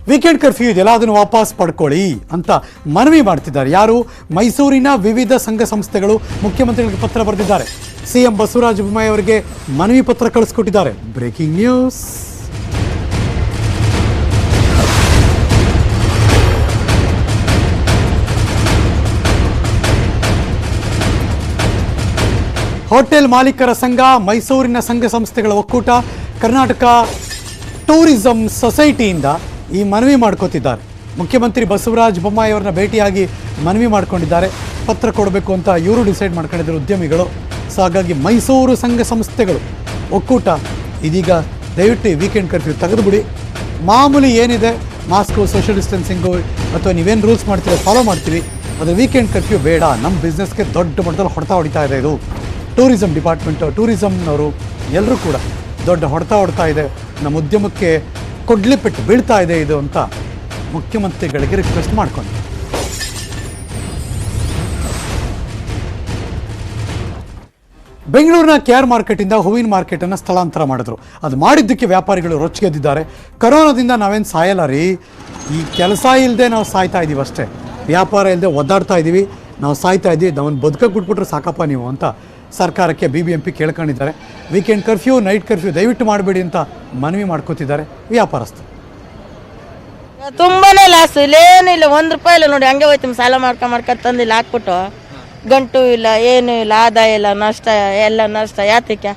Weekend curfew ಇದೆಯಲ್ಲ ಅದನ್ನು ವಾಪಸ್ ಪಡ್ಕೊಳ್ಳಿ ಅಂತ ಮನವಿ ಮಾಡ್ತಿದ್ದಾರೆ. ಯಾರು? ಮೈಸೂರಿನ ವಿವಿಧ ಸಂಘ ಸಂಸ್ಥೆಗಳು ಮುಖ್ಯಮಂತ್ರಿಗಳಿಗೆ ಪತ್ರ ಬರೆದಿದ್ದಾರೆ. ಸಿಎಂ ಬಸವರಾಜ ಬೊಮ್ಮಾಯಿ ಅವರಿಗೆ ಮನವಿ ಪತ್ರ ಕಳಿಸ್ಕೊಟ್ಟಿದ್ದಾರೆ. Breaking news. ಹೋಟೆಲ್ ಮಾಲೀಕರ ಸಂಘ, ಮೈಸೂರಿನ ಸಂಘ ಸಂಸ್ಥೆಗಳ ಒಕ್ಕೂಟ, ಕರ್ನಾಟಕ ಟೂರಿಸಂ ಸೊಸೈಟಿಯಿಂದ ಈ ಮನವಿ ಮಾಡ್ಕೋತಿದ್ದಾರೆ. ಮುಖ್ಯಮಂತ್ರಿ ಬಸವರಾಜ ಬೊಮ್ಮಾಯಿ ಅವರನ್ನ ಭೇಟಿಯಾಗಿ ಮನವಿ ಮಾಡ್ಕೊಂಡಿದ್ದಾರೆ. ಪತ್ರ ಕೊಡಬೇಕು ಅಂತ ಇವರು ಡಿಸೈಡ್ ಮಾಡ್ಕೊಂಡಿದ್ದಾರೆ ಉದ್ಯಮಿಗಳು. ಸೊ ಹಾಗಾಗಿ ಮೈಸೂರು ಸಂಘ ಸಂಸ್ಥೆಗಳು ಒಕ್ಕೂಟ ಇದೀಗ ದಯವಿಟ್ಟು ಈ ವೀಕೆಂಡ್ ಕರ್ಫ್ಯೂ ತೆಗೆದುಬಿಡಿ. ಮಾಮೂಲಿ ಏನಿದೆ ಮಾಸ್ಕು, ಸೋಷಿಯಲ್ ಡಿಸ್ಟೆನ್ಸಿಂಗು ಅಥವಾ ನೀವೇನು ರೂಲ್ಸ್ ಮಾಡ್ತೀವಿ ಫಾಲೋ ಮಾಡ್ತೀವಿ, ಅದು ವೀಕೆಂಡ್ ಕರ್ಫ್ಯೂ ಬೇಡ. ನಮ್ಮ ಬಿಸ್ನೆಸ್ಗೆ ದೊಡ್ಡ ಮಟ್ಟದಲ್ಲಿ ಹೊಡೆತ ಹೊಡಿತಾ ಇದೆ. ಇದು ಟೂರಿಸಂ ಡಿಪಾರ್ಟ್ಮೆಂಟು, ಟೂರಿಸಂನವರು ಎಲ್ಲರೂ ಕೂಡ ದೊಡ್ಡ ಹೊಡೆತ ಹೊಡ್ತಾ ಇದೆ. ನಮ್ಮ ಉದ್ಯಮಕ್ಕೆ ಕೊಡ್ಲಿಪೆಟ್ಟು ಬೀಳ್ತಾ ಇದೆ ಇದು ಅಂತ ಮುಖ್ಯಮಂತ್ರಿಗಳಿಗೆ ರಿಕ್ವೆಸ್ಟ್ ಮಾಡ್ಕೊಂಡು ಬೆಂಗಳೂರಿನ KR ಮಾರ್ಕೆಟಿಂದ ಹೂವಿನ ಮಾರ್ಕೆಟನ್ನು ಸ್ಥಳಾಂತರ ಮಾಡಿದ್ರು. ಅದು ಮಾಡಿದ್ದಕ್ಕೆ ವ್ಯಾಪಾರಿಗಳು ರೊಚ್ಚಿಗೆದ್ದಿದ್ದಾರೆ. ಕರೋನಾದಿಂದ ನಾವೇನು ಸಾಯಲ್ಲ ರೀ, ಈ ಕೆಲಸ ಇಲ್ಲದೆ ನಾವು ಸಾಯ್ತಾ ಇದ್ದೀವಿ ಅಷ್ಟೇ, ವ್ಯಾಪಾರ ಇಲ್ಲದೆ ಒದ್ದಾಡ್ತಾ ಇದ್ದೀವಿ, ನಾವು ಸಾಯ್ತಾ ಇದ್ದೀವಿ, ನಾವೊಂದು ಬದುಕಕ್ಕೆ ಬಿಟ್ಬಿಟ್ರೆ ಸಾಕಪ್ಪ ನೀವು ಅಂತ ಸರ್ಕಾರಕ್ಕೆ BBMP ಕೇಳ್ಕೊಂಡಿದ್ದಾರೆ. ವೀಕೆಂಡ್ ಕರ್ಫ್ಯೂ, ನೈಟ್ ಕರ್ಫ್ಯೂ ದಯವಿಟ್ಟು ಮಾಡಬೇಡಿ ಅಂತ ಮನವಿ ಮಾಡ್ಕೋತಿದ್ದಾರೆ ವ್ಯಾಪಾರಸ್ಥರು. ತುಂಬಾನೇ ಲಾಸ್, ಇಲ್ಲೇನಿಲ್ಲ, 1 ರೂಪಾಯಿ ಇಲ್ಲ ನೋಡಿ. ಹಂಗೆ ಹೋಯ್ತು ಸಾಲ ಮಾಡ್ಕೊಂಡ್ ತಂದಿಲ್ಲ ಹಾಕ್ಬಿಟ್ಟು, ಗಂಟು ಇಲ್ಲ, ಏನು ಇಲ್ಲ, ಆದಾಯ ಇಲ್ಲ, ನಷ್ಟ, ಎಲ್ಲ ನಷ್ಟ. ಯಾತಕ್ಕೆ?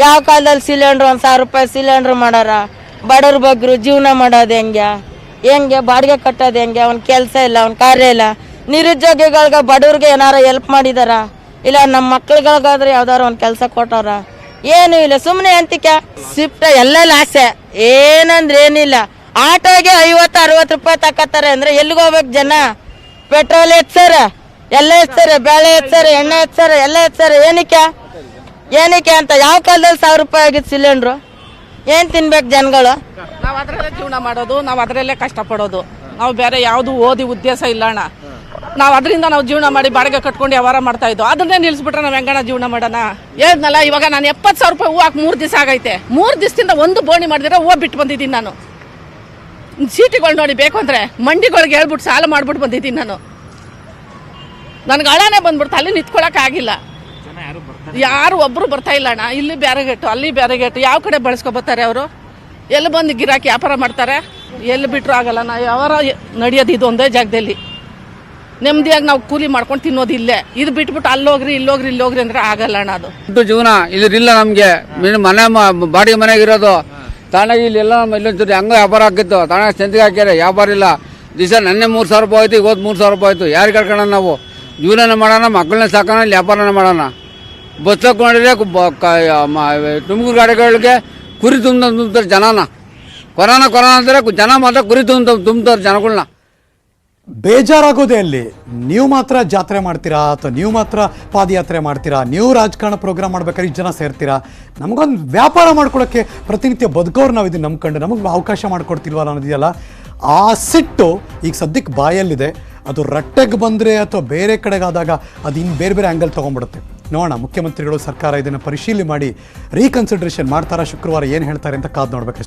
ಯಾವ ಕಾಲದಲ್ಲಿ ಸಿಲಿಂಡ್ರ್ 1,000 ರೂಪಾಯಿ ಸಿಲಿಂಡ್ರ್ ಮಾಡಾರ, ಬಡವ್ರ ಬಗ್ಗರು ಜೀವನ ಮಾಡೋದು ಹೆಂಗೆ ಬಾಡಿಗೆ ಕಟ್ಟೋದು ಹೆಂಗೆ? ಅವ್ನ ಕೆಲಸ ಇಲ್ಲ, ಅವ್ನ ಕಾರ್ಯ ಇಲ್ಲ. ನಿರುದ್ಯೋಗಿಗಳ್ಗೆ ಬಡವ್ರಿಗೆ ಏನಾರ ಹೆಲ್ಪ್ ಮಾಡಿದಾರ? ಇಲ್ಲ ನಮ್ಮ ಮಕ್ಳುಗಳಿಗಾದ್ರೆ ಯಾವ್ದಾರು ಒಂದು ಕೆಲಸ ಕೊಟ್ಟವ್ರ? ಏನು ಇಲ್ಲ, ಸುಮ್ಮನೆ ಅಂತಿಕ ಶಿಫ್ಟ್ ಎಲ್ಲ ಲಾಸೆ. ಏನಂದ್ರೆ ಏನಿಲ್ಲ, ಆಟೋಗೆ 50-60 ರೂಪಾಯಿ ತಕತ್ತಾರೆ ಅಂದ್ರೆ ಎಲ್ಲಿಗೆ ಹೋಗ್ಬೇಕು ಜನ? ಪೆಟ್ರೋಲ್ ಹೆಚ್ಚಾರ, ಎಲ್ಲ ಹೆಚ್ಚಾರ, ಬೇಳೆ ಹೆಚ್ಚಾರ, ಎಣ್ಣೆ ಹೆಚ್ಚಾರ, ಎಲ್ಲ ಹೆಚ್ಚಾರ. ಏನಕ್ಕೆ ಅಂತ? ಯಾವ ಕಾಲದಲ್ಲಿ 1,000 ರೂಪಾಯಿ ಆಗಿತ್ತು ಸಿಲಿಂಡ್ರು? ಏನ್ ತಿನ್ಬೇಕು ಜನಗಳು? ನಾವು ಅದರಲ್ಲೇ ಜೀವನ ಮಾಡೋದು, ನಾವು ಅದರಲ್ಲೇ ಕಷ್ಟಪಡೋದು. ನಾವು ಬೇರೆ ಯಾವುದು ಓದಿ ಉದ್ದೇಶ ಇಲ್ಲ ಅಣ್ಣ. ನಾವು ಅದರಿಂದ ನಾವು ಜೀವನ ಮಾಡಿ ಬಾಡಿಗೆ ಕಟ್ಕೊಂಡು ವ್ಯವಹಾರ ಮಾಡ್ತಾ ಇದ್ದೋ. ಅದನ್ನೇ ನಿಲ್ಲಿಸ್ಬಿಟ್ರೆ ನಾವು ಹೆಂಗಣ ಜೀವನ ಮಾಡೋಣ? ಏನಲ್ಲ, ಇವಾಗ ನಾನು 70,000 ರೂಪಾಯಿ ಹೂವು ಹಾಕಿ 3 ದಿವಸ ಆಗೈತೆ. 3 ದಿವಸದಿಂದ ಒಂದು ಬೋಣಿ ಮಾಡಿದ್ರೆ ಹೂವು ಬಿಟ್ಟು ಬಂದಿದ್ದೀನಿ ನಾನು. ಸೀಟಿಗಳು ನೋಡಿ ಬೇಕು ಅಂದರೆ ಮಂಡಿಗಳಿಗೆ ಹೇಳ್ಬಿಟ್ಟು ಸಾಲ ಮಾಡ್ಬಿಟ್ಟು ಬಂದಿದ್ದೀನಿ ನಾನು. ನನಗೆ ಹಳನೇ ಬಂದ್ಬಿಡ್ತು, ಅಲ್ಲಿ ನಿಂತ್ಕೊಳ್ಳೋಕೆ ಆಗಿಲ್ಲ. ಯಾರು ಒಬ್ಬರು ಬರ್ತಾ ಇಲ್ಲ ಅಣ್ಣ. ಇಲ್ಲಿ ಬೇರೆ ಗೇಟು, ಅಲ್ಲಿ ಬೇರೆ ಗೇಟು, ಯಾವ ಕಡೆ ಬಳಸ್ಕೊಬತ್ತಾರೆ ಅವರು? ಎಲ್ಲಿ ಬಂದು ಗಿರಾಕಿ ವ್ಯಾಪಾರ ಮಾಡ್ತಾರೆ? ಎಲ್ಲಿ ಬಿಟ್ಟರು ಆಗಲ್ಲ. ನಾವು ವ್ಯವಹಾರ ನಡೆಯೋದು ಇದು ಒಂದೇ ಜಾಗದಲ್ಲಿ. ನೆಮ್ಮದಿಯಾಗಿ ನಾವು ಕೂಲಿ ಮಾಡ್ಕೊಂಡು ತಿನ್ನೋದು ಇಲ್ಲೇ. ಇದು ಬಿಟ್ಬಿಟ್ಟು ಅಲ್ಲೋಗ್ರಿ ಇಲ್ಲೋಗ್ರಿ ಅಂದ್ರೆ ಆಗಲ್ಲ ಅಣ್ಣ. ಅದು ಜೀವನ ಇದ್ರಿಲ್ಲ ನಮಗೆ. ಮನೆ ಬಾಡಿಗೆ ಮನೆಗಿರೋದು ತಾನಾಗಿ ಇಲ್ಲೆಲ್ಲ ಇಲ್ಲೊಂಚೂರು ಹಂಗೆ ವ್ಯಾಪಾರ ಆಗಿತ್ತು. ತಾನಾಗ ಸಂತಿಗೆ ಹಾಕ್ಯಾರೆ, ವ್ಯಾಪಾರ ಇಲ್ಲ. ದಿವಸ ನನ್ನೆ 3,000 ರೂಪಾಯಿ ಆಯ್ತು, ಇವತ್ತು 3,000 ರೂಪಾಯಿ ಆಯ್ತು. ಯಾರು ಕಳ್ಕೊಳ್ಳೋಣ? ನಾವು ಜೀವನ ಮಾಡೋಣ, ಮಕ್ಕಳನ್ನ ಸಾಕೋಣ, ಇಲ್ಲಿ ವ್ಯಾಪಾರನ ಮಾಡೋಣ. ಬಸ್ ತಗೊಂಡಿದ್ರೆ ತುಮಕೂರು ಗಾಡಿಗಳಿಗೆ ಕುರಿ ತುಂಬ್ತಾರೆ ಜನನ. ಕೊರೋನಾ ಅಂದರೆ ಜನ ಮಾತ್ರ ಕುರಿ ತುಂಬ್ತಾರೆ ಜನಗಳನ್ನ. ಬೇಜಾರಾಗೋದೇ ಅಲ್ಲಿ. ನೀವು ಮಾತ್ರ ಜಾತ್ರೆ ಮಾಡ್ತೀರಾ ಅಥವಾ ನೀವು ಮಾತ್ರ ಪಾದಯಾತ್ರೆ ಮಾಡ್ತೀರಾ, ನೀವು ರಾಜಕಾರಣ ಪ್ರೋಗ್ರಾಮ್ ಮಾಡ್ಬೇಕಾದ್ರೆ ಜನ ಸೇರ್ತೀರಾ. ನಮಗೊಂದು ವ್ಯಾಪಾರ ಮಾಡ್ಕೊಳ್ಳೋಕ್ಕೆ ಪ್ರತಿನಿತ್ಯ ಬದುಕೋರು ನಾವು ಇದನ್ನು ನಂಬ್ಕೊಂಡು ನಮಗೆ ಅವಕಾಶ ಮಾಡಿಕೊಡ್ತಿಲ್ವಲ್ಲ ಅನ್ನೋದಿದೆಯಲ್ಲ, ಆ ಸಿಟ್ಟು ಈಗ ಸದ್ಯಕ್ಕೆ ಬಾಯಲ್ಲಿದೆ. ಅದು ರಟ್ಟೆಗೆ ಬಂದರೆ ಅಥವಾ ಬೇರೆ ಕಡೆಗಾದಾಗ ಅದು ಇನ್ನು ಬೇರೆ ಬೇರೆ ಆ್ಯಂಗಲ್ ತೊಗೊಂಡ್ಬಿಡುತ್ತೆ. ನೋಡೋಣ, ಮುಖ್ಯಮಂತ್ರಿಗಳು ಸರ್ಕಾರ ಇದನ್ನು ಪರಿಶೀಲನೆ ಮಾಡಿ ರೀಕನ್ಸಿಡರೇಷನ್ ಮಾಡ್ತಾರಾ, ಶುಕ್ರವಾರ ಏನು ಹೇಳ್ತಾರೆ ಅಂತ ಕಾದು ನೋಡ್ಬೇಕು.